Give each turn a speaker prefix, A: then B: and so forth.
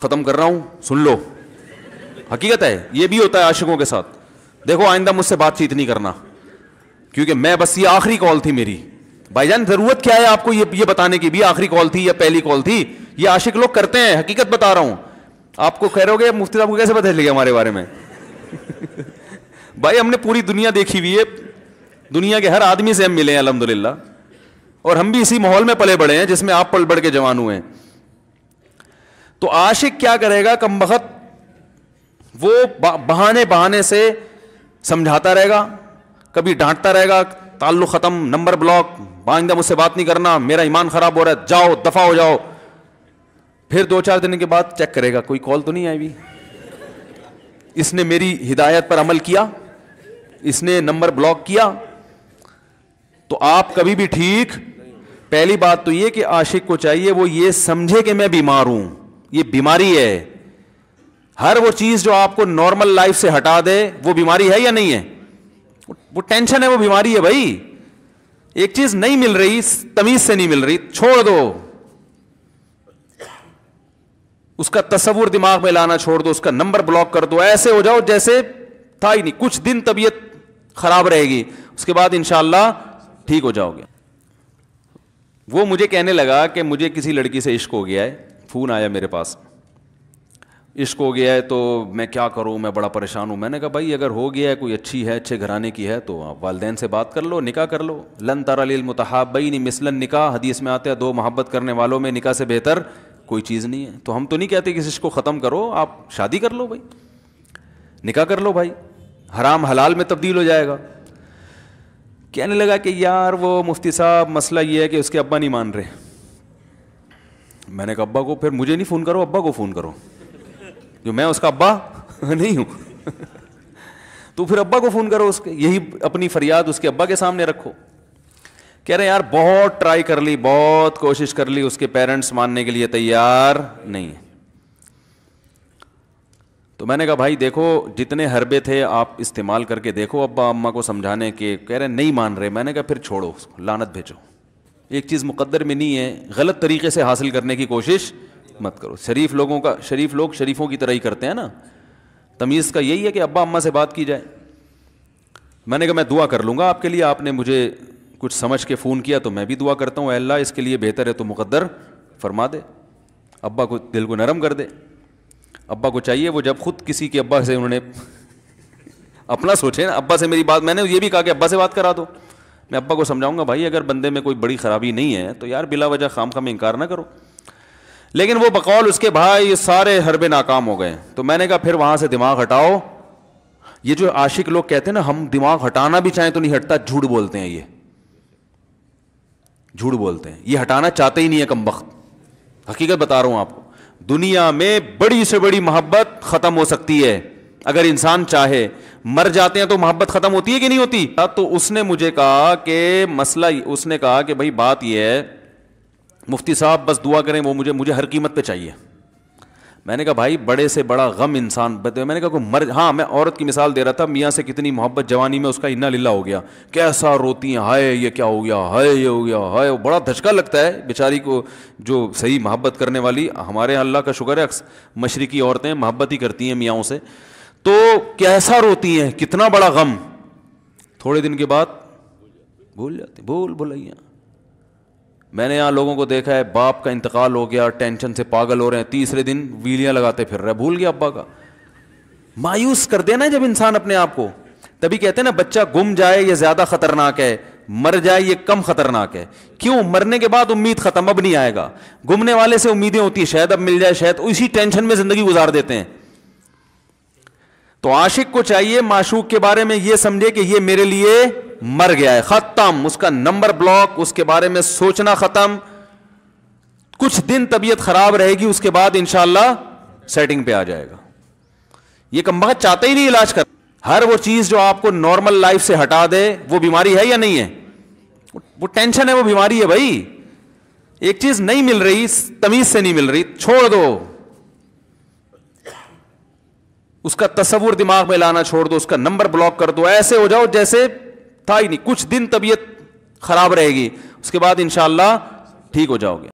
A: ختم کر رہا ہوں, سن لو. حقیقت ہے, یہ بھی ہوتا ہے عاشقوں کے ساتھ. دیکھو آئندہ مجھ سے بات چیت نہیں کرنا, کیونکہ میں بس یہ آخری کال تھی میری. بھائی جان ضرورت کیا ہے آپ کو یہ بتانے کی بھی آخری کال تھی یا پہلی کال تھی؟ یہ عاشق لوگ کرتے ہیں, حقیقت بتا رہا ہوں. آپ کو کہہ رہے ہو گے مفتی صاحب کو کیسے پتہ چل گیا ہمارے بارے میں؟ بھائی ہم نے پوری دنیا دیکھی ہوئی ہے, دنیا کے ہر آدمی سے ہم ملے ہیں الحمدللہ, اور ہم بھی اسی ماحول میں پلے بڑے ہیں جس میں آپ پل بڑھ کے جوان ہوئے ہیں. تو عاشق کیا کرے گا کم بخت, وہ بہانے سے سمجھاتا رہے گا, کبھی ڈانٹتا رہے گا, تعلق ختم, نمبر بلاک, آئندہ مجھ سے بات نہیں کرنا, میرا ایمان خراب ہو رہا ہے, جاؤ دفع ہو جاؤ. پھر 2-4 دن کے بعد چیک کرے گا کوئی کال تو نہیں آئی بھی, اس نے میری ہدایت پر عمل کیا, اس نے نمبر بلاک کیا. تو آپ کبھی بھی ٹھیک. پہلی بات تو یہ کہ عاشق کو چاہیے وہ یہ سمجھے کہ میں بیمار ہوں, یہ بیماری ہے. ہر وہ چیز جو آپ کو نارمل لائف سے ہٹا دے وہ بیماری ہے یا نہیں ہے؟ وہ ٹینشن ہے, وہ بیماری ہے بھائی. ایک چیز نہیں مل رہی, تمیز سے نہیں مل رہی, چھوڑ دو, اس کا تصور دماغ میں لانا چھوڑ دو, اس کا نمبر بلاک کر دو, ایسے ہو جاؤ جیسے تھا ہی نہیں. کچھ دن طبیعت خراب رہے گی, اس کے بعد انشاءاللہ ٹھیک ہو جاؤ گے. وہ مجھے کہنے لگا کہ مجھے کسی لڑکی سے عشق ہو گیا ہے, فون آیا میرے پاس, عشق ہو گیا ہے تو میں کیا کروں, میں بڑا پریشان ہوں. میں نے کہا بھائی اگر ہو گیا ہے, کوئی اچھی ہے, اچھے گھرانے کی ہے, تو آپ والدین سے بات کر لو, نکاح کر لو. لن تری للمتحابین مثل النکاح, حدیث میں آتا ہے دو محبت کرنے والوں میں نکاح سے بہتر کوئی چیز نہیں ہے. تو ہم تو نہیں کہتے کہ اس عشق کو ختم کرو, آپ شادی کر لو بھائی, نکاح کر لو بھائی, حرام حلال میں تبدیل ہو جائے گا. کہنے لگا کہ یار وہ مفتی صاحب مسئلہ یہ ہے کہ اس کے ابا نہیں مان رہے. میں نے کہا ابا کو, پھر مجھے نہیں فون کرو, ابا کو فون کرو, جو میں اس کا ابا نہیں ہوں. تو پھر ابا کو فون کرو, اس کے یہی اپنی فریاد اس کے ابا کے سامنے رکھو. کہہ رہے یار بہت ٹرائی کر لی, بہت کوشش کر لی, اس کے پیرنٹس ماننے کے لیے تیار نہیں. تو میں نے کہا بھائی دیکھو جتنے حربے تھے آپ استعمال کر کے دیکھو ابا اماں کو سمجھانے کے. کہہ رہے نہیں مان رہے. میں نے کہا پھر چھوڑو اس کو, لعنت بھیجو. ایک چیز مقدر میں نہیں ہے, غلط طریقے سے حاصل کرنے کی کوشش مت کرو. شریف لوگ شریفوں کی طرح ہی کرتے ہیں نا. تمیز کا یہی ہے کہ ابا اماں سے بات کی جائے. میں نے کہا میں دعا کر لوں گا آپ کے لیے, آپ نے مجھے کچھ سمجھ کے فون کیا تو میں بھی دعا کرتا ہوں, اے اللہ اس کے لیے بہتر ہے تو مقدر فرما دے, ابا کو دل کو نرم کر دے. ابا کو چاہیے وہ جب خود کسی کے ابا سے انہوں نے اپنا سوچے نا, ابا سے میری بات, میں نے یہ بھی کہا کہ ابا سے بات کرا دو. میں ابا کو سمجھاؤں گا بھائی اگر بندے میں کوئی بڑی خرابی نہیں ہے تو یار بلا وجہ خام خواہ میں انکار نہ کرو. لیکن وہ بقول اس کے بھائی سارے حربے ناکام ہو گئے. تو میں نے کہا پھر وہاں سے دماغ ہٹاؤ. یہ جو عاشق لوگ کہتے ہیں نا ہم دماغ ہٹانا بھی چاہیں تو نہیں ہٹتا, جھوٹ بولتے ہیں, یہ جھوٹ بولتے ہیں, یہ ہٹانا چاہتے ہی نہیں ہے کم بخت. حقیقت بتا رہا ہوں آپ کو, دنیا میں بڑی سے بڑی محبت ختم ہو سکتی ہے اگر انسان چاہے. مر جاتے ہیں تو محبت ختم ہوتی ہے کہ نہیں ہوتی؟ تو اس نے مجھے کہا کہ مسئلہ, اس نے کہا کہ بھائی بات یہ ہے مفتی صاحب بس دعا کریں, وہ مجھے ہر قیمت پہ چاہیے. میں نے کہا بھائی بڑے سے بڑا غم انسان, میں نے کہا کوئی ہاں میں عورت کی مثال دے رہا تھا, میاں سے کتنی محبت جوانی میں اس کا انا للہ ہو گیا, کیسا روتی ہیں, ہائے یہ کیا ہو گیا, ہائے یہ ہو گیا, ہائے. بڑا دھچکا لگتا ہے بیچاری کو, جو صحیح محبت کرنے والی. ہمارے یہاں اللہ کا شکر ہے مشرقی عورتیں محبت ہی کرتی ہیں میاں سے, تو کیسا روتی ہیں, کتنا بڑا غم. تھوڑے دن کے بعد بھول جاتی, بھلائیاں. میں نے یہاں لوگوں کو دیکھا ہے باپ کا انتقال ہو گیا, ٹینشن سے پاگل ہو رہے ہیں, تیسرے دن ویلیاں لگاتے پھر رہے, بھول گیا ابا کا. مایوس کر دینا جب انسان اپنے آپ کو. تبھی کہتے ہیں نا بچہ گم جائے یہ زیادہ خطرناک ہے, مر جائے یہ کم خطرناک ہے. کیوں؟ مرنے کے بعد امید ختم, اب نہیں آئے گا. گمنے والے سے امیدیں ہوتی ہیں شاید اب مل جائے, شاید اسی ٹینشن میں زندگی گزار دیتے ہیں. تو عاشق کو چاہیے معشوق کے بارے میں یہ سمجھے کہ یہ میرے لیے مر گیا ہے, ختم, اس کا نمبر بلاک, اس کے بارے میں سوچنا ختم. کچھ دن طبیعت خراب رہے گی, اس کے بعد انشاءاللہ سیٹنگ پہ آ جائے گا. یہ کمبخت چاہتا ہی نہیں علاج کر. ہر وہ چیز جو آپ کو نارمل لائف سے ہٹا دے وہ بیماری ہے یا نہیں ہے؟ وہ ٹینشن ہے, وہ بیماری ہے بھائی. ایک چیز نہیں مل رہی, تمیز سے نہیں مل رہی, چھوڑ دو, اس کا تصور دماغ میں لانا چھوڑ دو, اس کا نمبر بلاک کر دو, ایسے ہو جاؤ جیسے تھا ہی نہیں. کچھ دن طبیعت خراب رہے گی, اس کے بعد انشاءاللہ ٹھیک ہو جاؤ گے.